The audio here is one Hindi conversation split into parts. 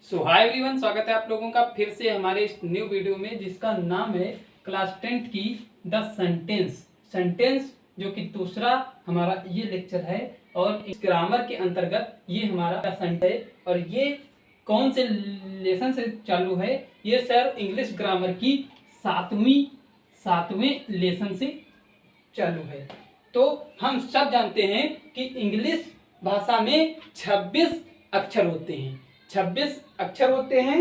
सो हाय एवरीवन, स्वागत है आप लोगों का फिर से हमारे इस न्यू वीडियो में जिसका नाम है क्लास 10 की द सेंटेंस जो कि दूसरा हमारा ये लेक्चर है। और इस ग्रामर के अंतर्गत ये हमारा सेंटेंस है। और ये कौन से लेसन से चालू है? ये सर इंग्लिश ग्रामर की सातवें लेसन से चालू है। तो हम सब जानते हैं कि इंग्लिश भाषा में 26 अक्षर होते हैं। 26 अक्षर होते हैं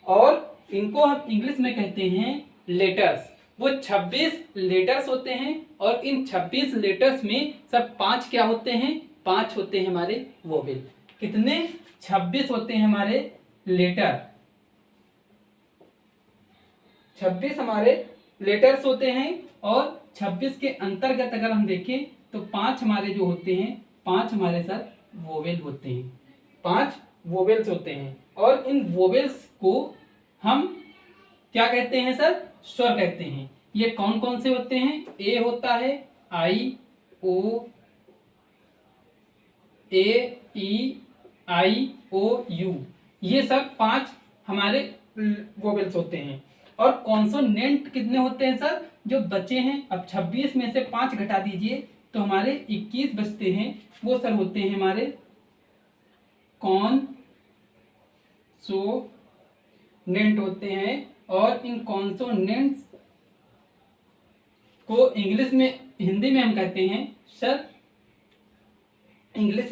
और इनको हम इंग्लिश में कहते हैं लेटर्स। वो 26 लेटर्स होते हैं और इन 26 लेटर्स में सब 5 क्या होते हैं? 5 होते हैं हमारे वोवेल। कितने? 26 होते हैं हमारे लेटर। 26 हमारे लेटर्स होते हैं और 26 के अंतर्गत अगर हम देखें तो 5 हमारे जो होते हैं, 5 हमारे सर वोवेल होते हैं। 5 वोवेल्स होते हैं और इन वोवेल्स को हम क्या कहते हैं सर? स्वर कहते हैं। ये कौन कौन से होते हैं? ए होता है, आई, ओ, ए, ई, आई, ओ, यू। ये सब 5 हमारे वोवेल्स होते हैं। और कॉन्सोनेंट कितने होते हैं सर जो बचे हैं? अब 26 में से 5 घटा दीजिए तो हमारे 21 बचते हैं। वो सर होते हैं हमारे कॉन्सोनेंट होते हैं। और इन कॉन्सोनेंट्स को इंग्लिश में, हिंदी में हम कहते हैं सर, इंग्लिश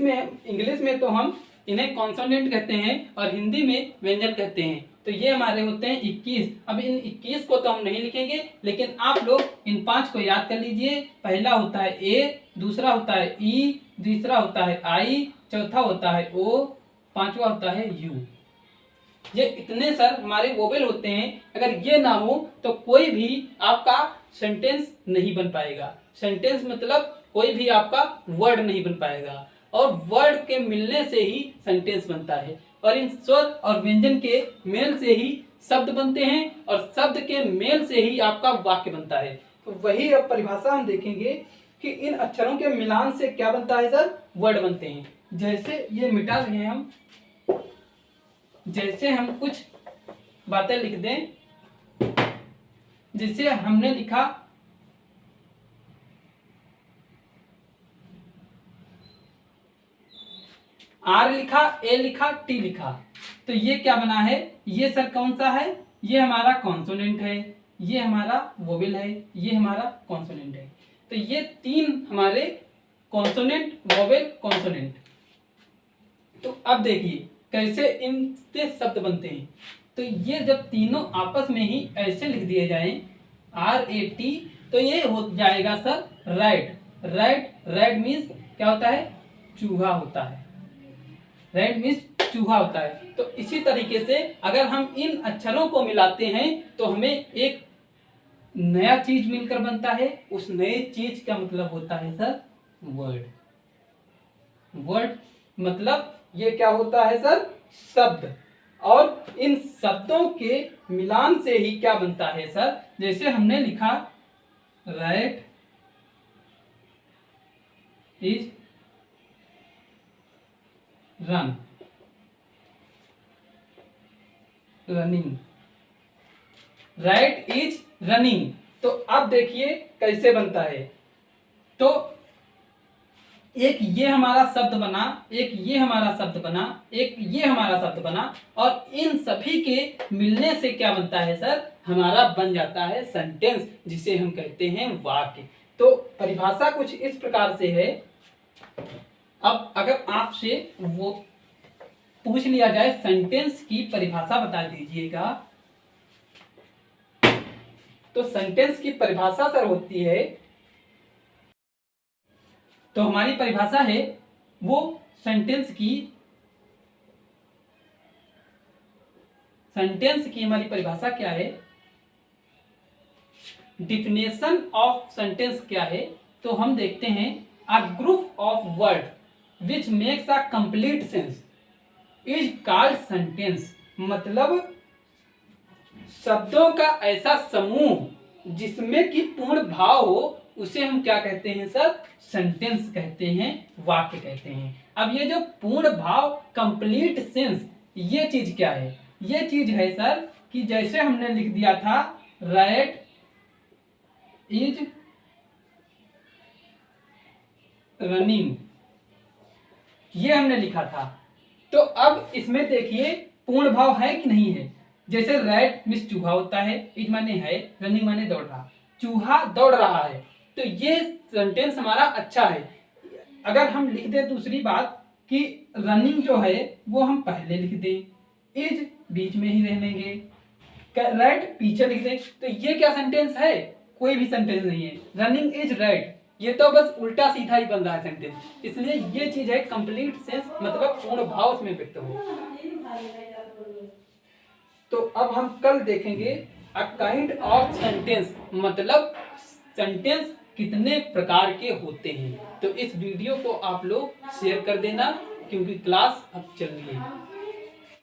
में तो हम इन्हें कॉन्सोनेंट कहते हैं और हिंदी में व्यंजन कहते हैं। तो ये हमारे होते हैं 21। अब इन 21 को तो हम नहीं लिखेंगे, लेकिन आप लोग इन 5 को याद कर लीजिए। पहला होता है ए, दूसरा होता है ई, तीसरा होता है आई, चौथा होता है ओ, पांचवा होता है यू। ये इतने सर हमारे वोवेल होते हैं। अगर ये ना हो तो कोई भी आपका सेंटेंस नहीं बन पाएगा। सेंटेंस मतलब कोई भी आपका वर्ड नहीं बन पाएगा। और वर्ड के मिलने से ही सेंटेंस बनता है। और इन स्वर और व्यंजन के मेल से ही शब्द बनते हैं और शब्द के मेल से ही आपका वाक्य बनता है। तो वही अब परिभाषा हम देखेंगे कि इन अक्षरों के मिलान से क्या बनता है सर? वर्ड बनते हैं। जैसे ये मिटा रहे हैं हम, जैसे हम कुछ बातें लिख दें, जिससे हमने लिखा आर लिखा, ए लिखा, टी लिखा, तो ये क्या बना है? ये सर कौन सा है? ये हमारा कॉन्सोनेंट है, ये हमारा वोवेल है, ये हमारा कॉन्सोनेंट है। तो ये 3 हमारे कॉन्सोनेंट, वोवेल, कॉन्सोनेंट। तो अब देखिए कैसे इनसे शब्द बनते हैं। तो ये जब तीनों आपस में ही ऐसे लिख दिए जाएं, RAT, तो ये हो जाएगा सर राइट। राइट मीन्स क्या होता है? चूहा होता है। राइट मीन्स चूहा होता है। तो इसी तरीके से अगर हम इन अक्षरों को मिलाते हैं तो हमें एक नया चीज मिलकर बनता है। उस नए चीज का मतलब होता है सर वर्ड। वर्ड मतलब ये क्या होता है सर? शब्द। और इन शब्दों के मिलान से ही क्या बनता है सर? जैसे हमने लिखा right is run, running, right is running. तो अब देखिए कैसे बनता है। तो एक ये हमारा शब्द बना, एक ये हमारा शब्द बना, एक ये हमारा शब्द बना, और इन सभी के मिलने से क्या बनता है सर? हमारा बन जाता है सेंटेंस, जिसे हम कहते हैं वाक्य। तो परिभाषा कुछ इस प्रकार से है। अब अगर आपसे वो पूछ लिया जाए सेंटेंस की परिभाषा बता दीजिएगा, तो सेंटेंस की परिभाषा सर होती है, तो हमारी परिभाषा है वो सेंटेंस की हमारी परिभाषा क्या है? डिफिनेशन ऑफ सेंटेंस क्या है? तो हम देखते हैं a group of word which makes a complete sense is called sentence. मतलब शब्दों का ऐसा समूह जिसमें कि पूर्ण भाव हो, उसे हम क्या कहते हैं सर? सेंटेंस कहते हैं, वाक्य कहते हैं। अब ये जो पूर्ण भाव, कंप्लीट सेंस, ये चीज क्या है? ये चीज है सर कि जैसे हमने लिख दिया था रैट इज रनिंग, ये हमने लिखा था। तो अब इसमें देखिए पूर्ण भाव है कि नहीं है। जैसे रैट मिस चूहा होता है, इज माने है, रनिंग माने दौड़ रहा, चूहा दौड़ रहा है, तो ये सेंटेंस हमारा अच्छा है। अगर हम लिख दे दूसरी बात कि रनिंग जो है वो हम पहले लिख दें, इज बीच में ही रह लेंगे, रैट पीछे लिख दें, तो ये क्या सेंटेंस है? कोई भी सेंटेंस नहीं है। रनिंग इज रैट, ये तो बस उल्टा सीधा ही बन रहा है सेंटेंस, इसलिए ये चीज है कंप्लीट सेंस, मतलब पूर्ण भाव उसमें व्यक्त हो। तो अब हम कल देखेंगे अ काइंड ऑफ सेंटेंस, मतलब सेंटेंस कितने प्रकार के होते हैं। तो इस वीडियो को आप लोग शेयर कर देना क्योंकि क्लास अब चल रही है।